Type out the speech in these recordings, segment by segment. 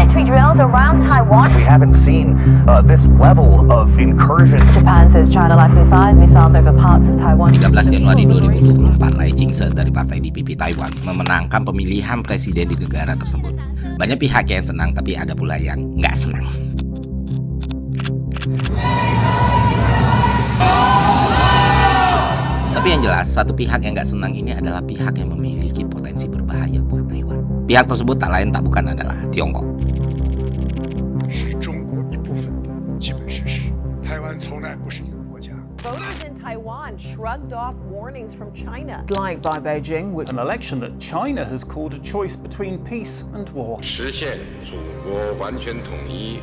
military drills around Taiwan. We haven't seen this level of incursion. Japan says China likely fired missiles over parts of Taiwan. 13 Januari 2024, Lai Ching-se dari Partai DPP Taiwan memenangkan pemilihan presiden di negara tersebut. Banyak pihak yang senang, tapi ada pula yang nggak senang. Tapi yang jelas, satu pihak yang nggak senang ini adalah pihak yang memiliki potensi berbahaya buat Taiwan. Pihak tersebut tak lain tak bukan adalah Tiongkok. Voters in Taiwan shrugged off warnings from China. Liked by Beijing with an election that China has called a choice between peace and war. 实现祖国完全统一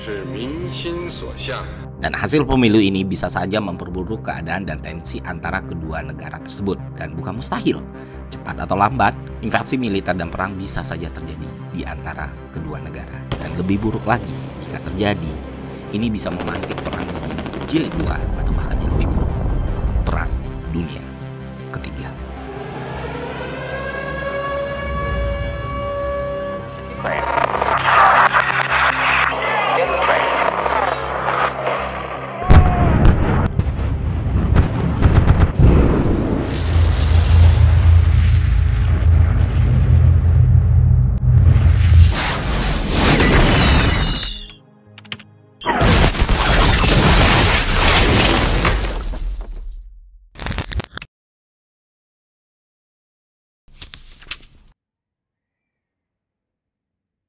是民心所向。 Dan hasil pemilu ini bisa saja memperburuk keadaan dan tensi antara kedua negara tersebut. Dan bukan mustahil, cepat atau lambat, invasi militer dan perang bisa saja terjadi di antara kedua negara. Dan lebih buruk lagi, jika terjadi, ini bisa memantik perang dingin jilid 2 atau bahkan yang lebih buruk, perang dunia ketiga.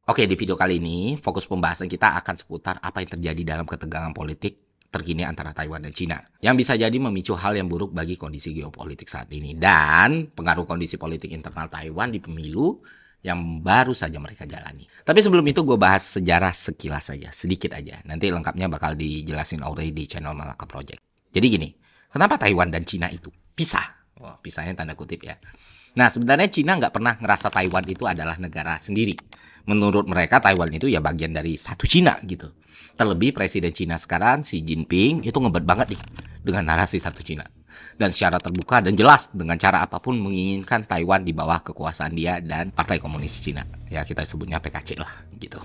Oke, di video kali ini fokus pembahasan kita akan seputar apa yang terjadi dalam ketegangan politik terkini antara Taiwan dan Cina yang bisa jadi memicu hal yang buruk bagi kondisi geopolitik saat ini dan pengaruh kondisi politik internal Taiwan di pemilu yang baru saja mereka jalani. Tapi sebelum itu gue bahas sejarah sekilas saja, sedikit aja. Nanti lengkapnya bakal dijelasin already di channel Malaka Project. Jadi gini, kenapa Taiwan dan Cina itu pisah? Wah, pisahnya tanda kutip ya. Nah, sebenarnya Cina nggak pernah ngerasa Taiwan itu adalah negara sendiri. Menurut mereka Taiwan itu ya bagian dari satu Cina gitu. Terlebih Presiden Cina sekarang Xi Jinping itu ngebet banget nih dengan narasi satu Cina. Dan secara terbuka dan jelas dengan cara apapun menginginkan Taiwan di bawah kekuasaan dia dan Partai Komunis Cina. Ya kita sebutnya PKC lah gitu.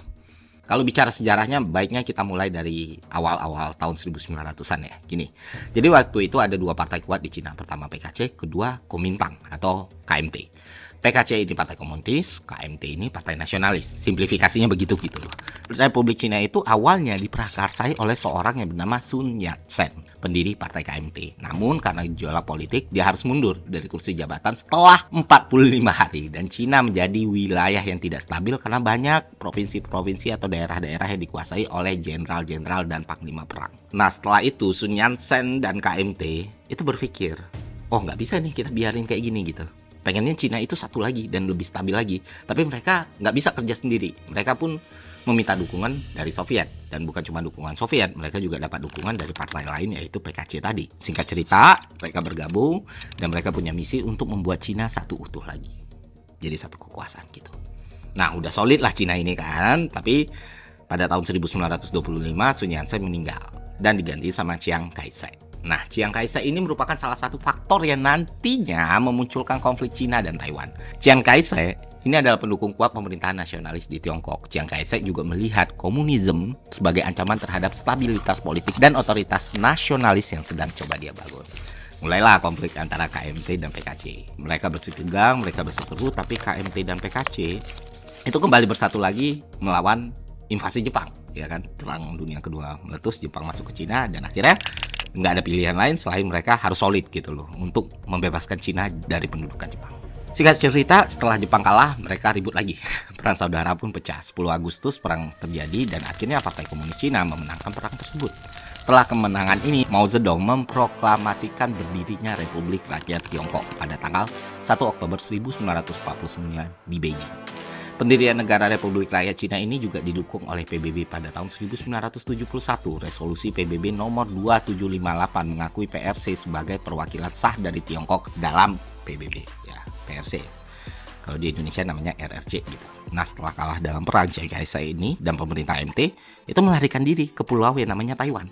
Kalau bicara sejarahnya baiknya kita mulai dari awal-awal tahun 1900-an ya. Gini. Jadi waktu itu ada dua partai kuat di Cina. Pertama PKC, kedua Kuomintang atau KMT. PKC ini partai komunis, KMT ini partai nasionalis. Simplifikasinya begitu gitu loh. Republik Cina itu awalnya diprakarsai oleh seorang yang bernama Sun Yat-sen, pendiri partai KMT. Namun karena gejolak politik, dia harus mundur dari kursi jabatan setelah 45 hari. Dan Cina menjadi wilayah yang tidak stabil karena banyak provinsi-provinsi atau daerah-daerah yang dikuasai oleh jenderal-jenderal dan panglima perang. Nah setelah itu Sun Yat-sen dan KMT itu berpikir, oh nggak bisa nih kita biarin kayak gini gitu. Pengennya Cina itu satu lagi dan lebih stabil lagi. Tapi mereka nggak bisa kerja sendiri. Mereka pun meminta dukungan dari Soviet. Dan bukan cuma dukungan Soviet, mereka juga dapat dukungan dari partai lain yaitu PKC tadi. Singkat cerita, mereka bergabung dan mereka punya misi untuk membuat Cina satu utuh lagi. Jadi satu kekuasaan gitu. Nah udah solid lah Cina ini kan. Tapi pada tahun 1925 Sun Yat-sen meninggal dan diganti sama Chiang Kai-shek. Nah, Chiang Kai-shek ini merupakan salah satu faktor yang nantinya memunculkan konflik Cina dan Taiwan. Chiang Kai-shek ini adalah pendukung kuat pemerintahan nasionalis di Tiongkok. Chiang Kai-shek juga melihat komunisme sebagai ancaman terhadap stabilitas politik dan otoritas nasionalis yang sedang coba dia bangun. Mulailah konflik antara KMT dan PKC. Mereka bersitegang, mereka berseteru, tapi KMT dan PKC itu kembali bersatu lagi melawan invasi Jepang. Ya kan, Perang Dunia Kedua meletus, Jepang masuk ke Cina dan akhirnya nggak ada pilihan lain selain mereka harus solid gitu loh untuk membebaskan Cina dari pendudukan Jepang. Singkat cerita, setelah Jepang kalah, mereka ribut lagi. Perang saudara pun pecah. 10 Agustus perang terjadi dan akhirnya Partai Komunis Cina memenangkan perang tersebut. Setelah kemenangan ini, Mao Zedong memproklamasikan berdirinya Republik Rakyat Tiongkok pada tanggal 1 Oktober 1949 di Beijing. Pendirian negara Republik Rakyat Cina ini juga didukung oleh PBB pada tahun 1971. Resolusi PBB nomor 2758 mengakui PRC sebagai perwakilan sah dari Tiongkok dalam PBB. Ya, PRC. Kalau di Indonesia namanya RRC gitu. Nah, setelah kalah dalam perang, Chiang Kai-shek ini dan pemerintah MT itu melarikan diri ke pulau yang namanya Taiwan.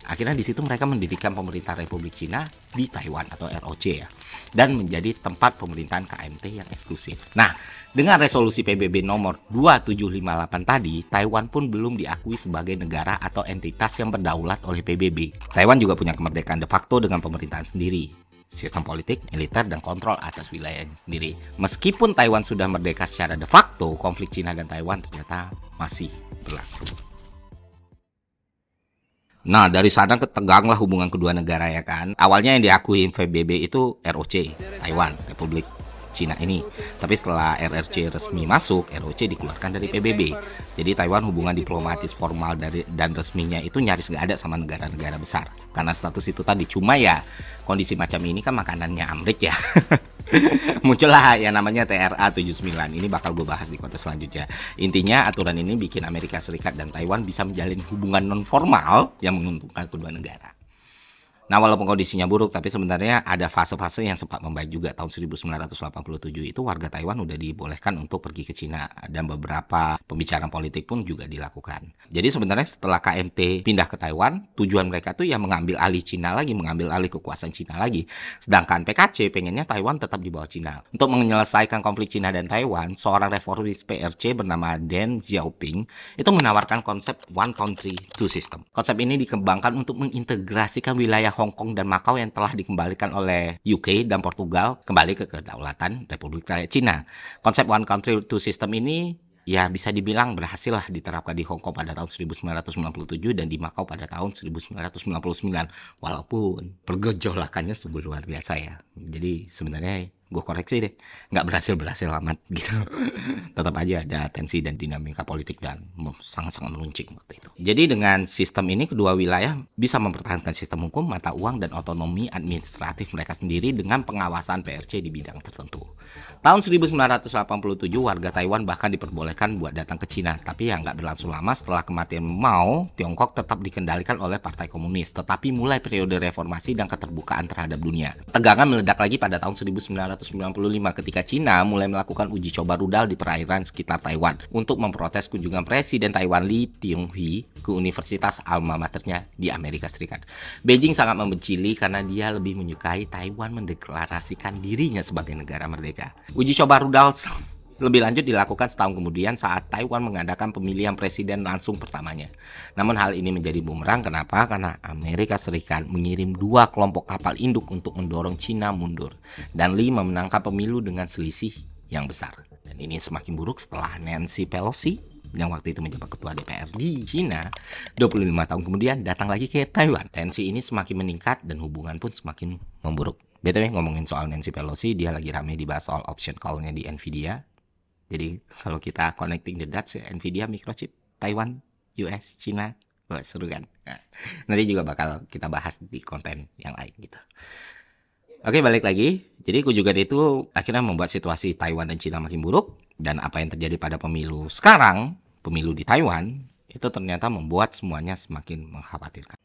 Akhirnya di situ mereka mendirikan pemerintah Republik Cina di Taiwan atau ROC ya, dan menjadi tempat pemerintahan KMT yang eksklusif. Nah, dengan resolusi PBB nomor 2758 tadi, Taiwan pun belum diakui sebagai negara atau entitas yang berdaulat oleh PBB. Taiwan juga punya kemerdekaan de facto dengan pemerintahan sendiri, sistem politik, militer, dan kontrol atas wilayahnya sendiri. Meskipun Taiwan sudah merdeka secara de facto, konflik Cina dan Taiwan ternyata masih berlangsung. Nah, dari sana keteganglah hubungan kedua negara ya kan. Awalnya yang diakui PBB itu ROC, Taiwan, Republik Cina ini. Tapi setelah RRC resmi masuk, ROC dikeluarkan dari PBB. Jadi Taiwan hubungan diplomatis formal dan resminya itu nyaris nggak ada sama negara-negara besar. Karena status itu tadi, cuma ya kondisi macam ini kan makanannya Amrik ya. Muncullah yang namanya TRA 79. Ini bakal gue bahas di konten selanjutnya. Intinya aturan ini bikin Amerika Serikat dan Taiwan bisa menjalin hubungan non formal yang menguntungkan kedua negara. Nah, walaupun kondisinya buruk, tapi sebenarnya ada fase-fase yang sempat membaik juga. Tahun 1987 itu warga Taiwan udah dibolehkan untuk pergi ke Cina, dan beberapa pembicaraan politik pun juga dilakukan. Jadi sebenarnya setelah KMT pindah ke Taiwan, tujuan mereka tuh ya mengambil alih Cina lagi, mengambil alih kekuasaan Cina lagi. Sedangkan PKC pengennya Taiwan tetap di bawah Cina. Untuk menyelesaikan konflik Cina dan Taiwan, seorang reformis PRC bernama Deng Xiaoping itu menawarkan konsep One Country, Two System. Konsep ini dikembangkan untuk mengintegrasikan wilayah Hong Kong dan Makau yang telah dikembalikan oleh UK dan Portugal kembali ke kedaulatan Republik Rakyat Cina. Konsep One Country Two System ini ya bisa dibilang berhasil lah diterapkan di Hong Kong pada tahun 1997 dan di Makau pada tahun 1999. Walaupun pergejolakannya sungguh luar biasa ya. Jadi sebenarnya gue koreksi deh, nggak berhasil amat gitu. Tetap aja ada tensi dan dinamika politik dan sangat-sangat meruncing waktu itu. Jadi dengan sistem ini kedua wilayah bisa mempertahankan sistem hukum, mata uang, dan otonomi administratif mereka sendiri dengan pengawasan PRC di bidang tertentu. Tahun 1987 warga Taiwan bahkan diperbolehkan buat datang ke Cina, tapi ya nggak berlangsung lama. Setelah kematian Mao, Tiongkok tetap dikendalikan oleh Partai Komunis, tetapi mulai periode reformasi dan keterbukaan terhadap dunia. Tegangan meledak lagi pada tahun 1995 ketika Cina mulai melakukan uji coba rudal di perairan sekitar Taiwan untuk memprotes kunjungan Presiden Taiwan Lee Teng-hui ke universitas alma maternya di Amerika Serikat. Beijing sangat membenci Lee karena dia lebih menyukai Taiwan mendeklarasikan dirinya sebagai negara merdeka. Uji coba rudal lebih lanjut dilakukan setahun kemudian saat Taiwan mengadakan pemilihan presiden langsung pertamanya. Namun hal ini menjadi bumerang. Kenapa? Karena Amerika Serikat mengirim 2 kelompok kapal induk untuk mendorong Cina mundur. Dan Lee memenangkan pemilu dengan selisih yang besar. Dan ini semakin buruk setelah Nancy Pelosi yang waktu itu menjabat ketua DPR di Cina 25 tahun kemudian datang lagi ke Taiwan. Tensi ini semakin meningkat dan hubungan pun semakin memburuk. BTW ngomongin soal Nancy Pelosi, dia lagi rame dibahas soal option call-nya di Nvidia. Jadi kalau kita connecting the dots ya, Nvidia, microchip, Taiwan, US, Cina, wah seru kan? Nah, nanti juga bakal kita bahas di konten yang lain gitu. Oke, balik lagi. Jadi kunjungan itu akhirnya membuat situasi Taiwan dan Cina makin buruk. Dan apa yang terjadi pada pemilu sekarang, pemilu di Taiwan, itu ternyata membuat semuanya semakin mengkhawatirkan.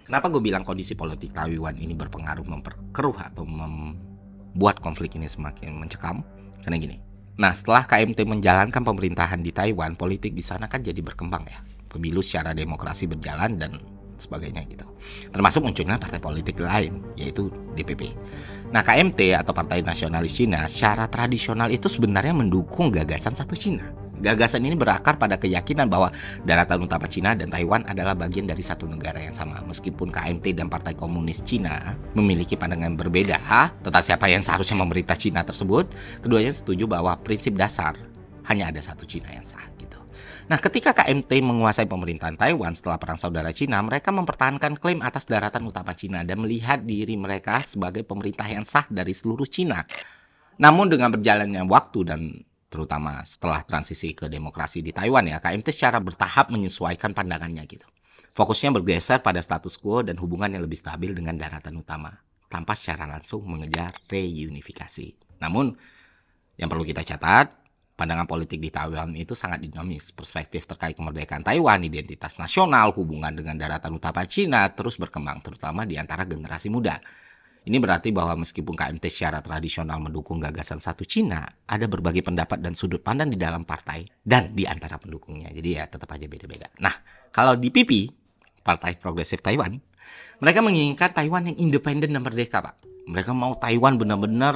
Kenapa gue bilang kondisi politik Taiwan ini berpengaruh memperkeruh atau membuat konflik ini semakin mencekam? Karena gini. Nah, setelah KMT menjalankan pemerintahan di Taiwan, politik di sana kan jadi berkembang ya. Pemilu secara demokrasi berjalan dan sebagainya gitu. Termasuk munculnya partai politik lain, yaitu DPP. Nah, KMT atau Partai Nasionalis Cina secara tradisional itu sebenarnya mendukung gagasan satu Cina. Gagasan ini berakar pada keyakinan bahwa daratan utama Cina dan Taiwan adalah bagian dari satu negara yang sama. Meskipun KMT dan Partai Komunis Cina memiliki pandangan berbeda tentang siapa yang seharusnya memerintah Cina tersebut, keduanya setuju bahwa prinsip dasar hanya ada satu Cina yang sah gitu. Nah, ketika KMT menguasai pemerintahan Taiwan setelah Perang Saudara Cina, mereka mempertahankan klaim atas daratan utama Cina dan melihat diri mereka sebagai pemerintah yang sah dari seluruh Cina. Namun dengan berjalannya waktu dan terutama setelah transisi ke demokrasi di Taiwan ya, KMT secara bertahap menyesuaikan pandangannya gitu. Fokusnya bergeser pada status quo dan hubungan yang lebih stabil dengan daratan utama, tanpa secara langsung mengejar reunifikasi. Namun, yang perlu kita catat, pandangan politik di Taiwan itu sangat dinamis. Perspektif terkait kemerdekaan Taiwan, identitas nasional, hubungan dengan daratan utama Cina terus berkembang, terutama di antara generasi muda. Ini berarti bahwa meskipun KMT secara tradisional mendukung gagasan satu Cina, ada berbagai pendapat dan sudut pandang di dalam partai dan di antara pendukungnya. Jadi ya tetap aja beda-beda. Nah, kalau di PP, Partai Progresif Taiwan, mereka menginginkan Taiwan yang independen dan merdeka, Pak. Mereka mau Taiwan benar-benar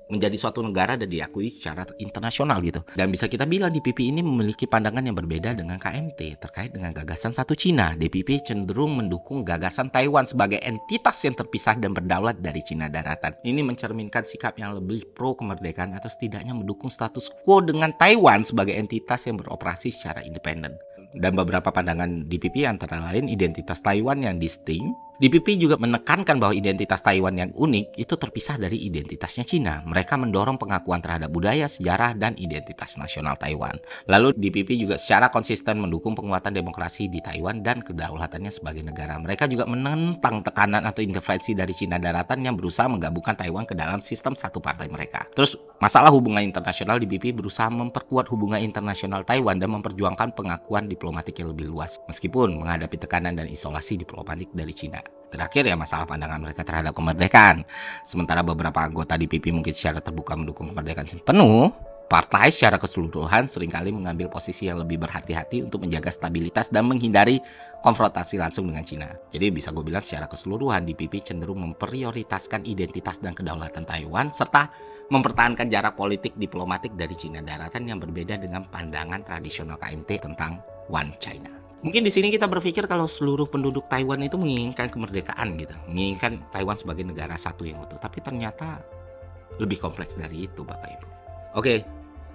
menjadi suatu negara dan diakui secara internasional gitu. Dan bisa kita bilang DPP ini memiliki pandangan yang berbeda dengan KMT terkait dengan gagasan satu Cina. DPP cenderung mendukung gagasan Taiwan sebagai entitas yang terpisah dan berdaulat dari Cina daratan. Ini mencerminkan sikap yang lebih pro kemerdekaan atau setidaknya mendukung status quo dengan Taiwan sebagai entitas yang beroperasi secara independen. Dan beberapa pandangan DPP antara lain identitas Taiwan yang distinct. DPP juga menekankan bahwa identitas Taiwan yang unik itu terpisah dari identitasnya Cina. Mereka mendorong pengakuan terhadap budaya, sejarah, dan identitas nasional Taiwan. Lalu DPP juga secara konsisten mendukung penguatan demokrasi di Taiwan dan kedaulatannya sebagai negara. Mereka juga menentang tekanan atau intervensi dari Cina daratan yang berusaha menggabungkan Taiwan ke dalam sistem satu partai mereka. Terus masalah hubungan internasional, DPP berusaha memperkuat hubungan internasional Taiwan dan memperjuangkan pengakuan diplomatik yang lebih luas, meskipun menghadapi tekanan dan isolasi diplomatik dari Cina. Terakhir ya masalah pandangan mereka terhadap kemerdekaan. Sementara beberapa anggota DPP mungkin secara terbuka mendukung kemerdekaan penuh, partai secara keseluruhan seringkali mengambil posisi yang lebih berhati-hati untuk menjaga stabilitas dan menghindari konfrontasi langsung dengan Cina. Jadi bisa gue bilang secara keseluruhan DPP cenderung memprioritaskan identitas dan kedaulatan Taiwan serta mempertahankan jarak politik diplomatik dari Cina daratan yang berbeda dengan pandangan tradisional KMT tentang One China. Mungkin di sini kita berpikir kalau seluruh penduduk Taiwan itu menginginkan kemerdekaan gitu, menginginkan Taiwan sebagai negara satu yang utuh. Tapi ternyata lebih kompleks dari itu, Bapak Ibu. Oke,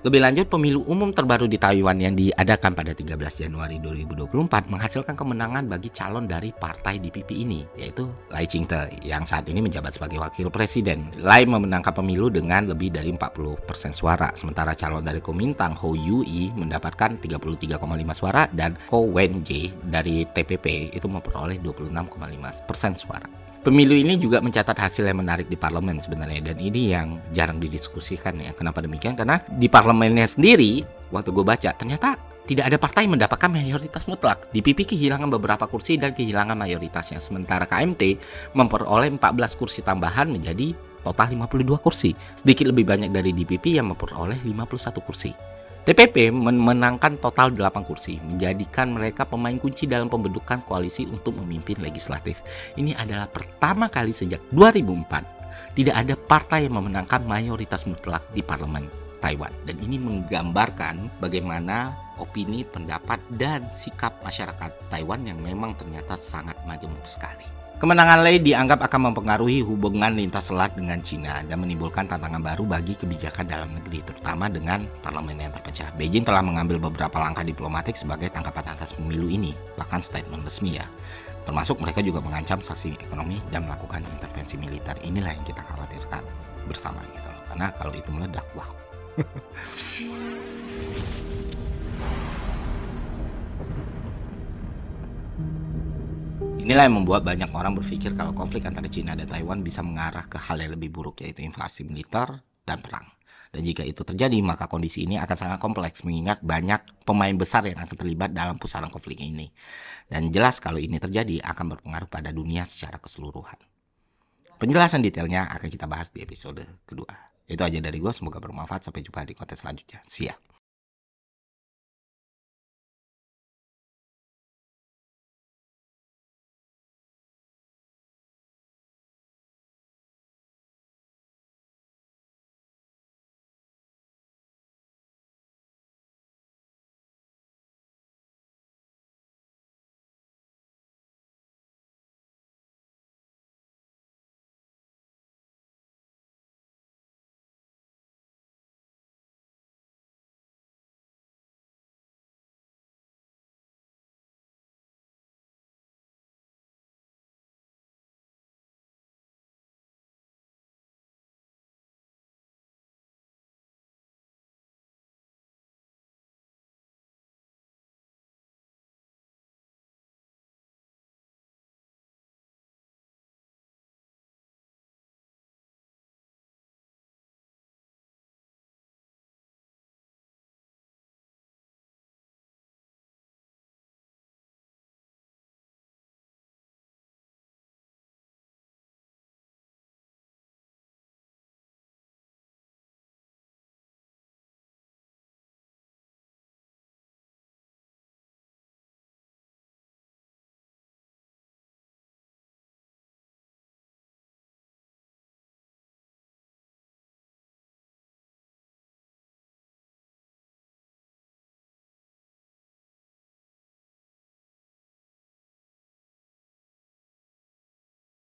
lebih lanjut, pemilu umum terbaru di Taiwan yang diadakan pada 13 Januari 2024 menghasilkan kemenangan bagi calon dari partai DPP ini, yaitu Lai Ching-te yang saat ini menjabat sebagai wakil presiden. Lai memenangkan pemilu dengan lebih dari 40% suara, sementara calon dari Kuomintang Hou Yu-i mendapatkan 33,5 suara dan Ko Wen-je dari TPP itu memperoleh 26,5% suara. Pemilu ini juga mencatat hasil yang menarik di parlemen sebenarnya, dan ini yang jarang didiskusikan ya. Kenapa demikian? Karena di parlemennya sendiri, waktu gue baca, ternyata tidak ada partai yang mendapatkan mayoritas mutlak. DPP kehilangan beberapa kursi dan kehilangan mayoritasnya, sementara KMT memperoleh 14 kursi tambahan menjadi total 52 kursi. Sedikit lebih banyak dari DPP yang memperoleh 51 kursi. TPP memenangkan total 8 kursi, menjadikan mereka pemain kunci dalam pembentukan koalisi untuk memimpin legislatif. Ini adalah pertama kali sejak 2004 tidak ada partai yang memenangkan mayoritas mutlak di parlemen Taiwan. Dan ini menggambarkan bagaimana opini, pendapat, dan sikap masyarakat Taiwan yang memang ternyata sangat majemuk sekali. Kemenangan Lai dianggap akan mempengaruhi hubungan lintas selat dengan Cina dan menimbulkan tantangan baru bagi kebijakan dalam negeri, terutama dengan parlemen yang terpecah. Beijing telah mengambil beberapa langkah diplomatik sebagai tanggapan atas pemilu ini, bahkan statement resmi ya. Termasuk mereka juga mengancam sanksi ekonomi dan melakukan intervensi militer. Inilah yang kita khawatirkan bersama gitu loh. Karena kalau itu meledak, wow. Inilah yang membuat banyak orang berpikir kalau konflik antara Cina dan Taiwan bisa mengarah ke hal yang lebih buruk, yaitu invasi militer dan perang. Dan jika itu terjadi, maka kondisi ini akan sangat kompleks mengingat banyak pemain besar yang akan terlibat dalam pusaran konflik ini. Dan jelas kalau ini terjadi akan berpengaruh pada dunia secara keseluruhan. Penjelasan detailnya akan kita bahas di episode kedua. Itu aja dari gue, semoga bermanfaat. Sampai jumpa di konten selanjutnya. See ya.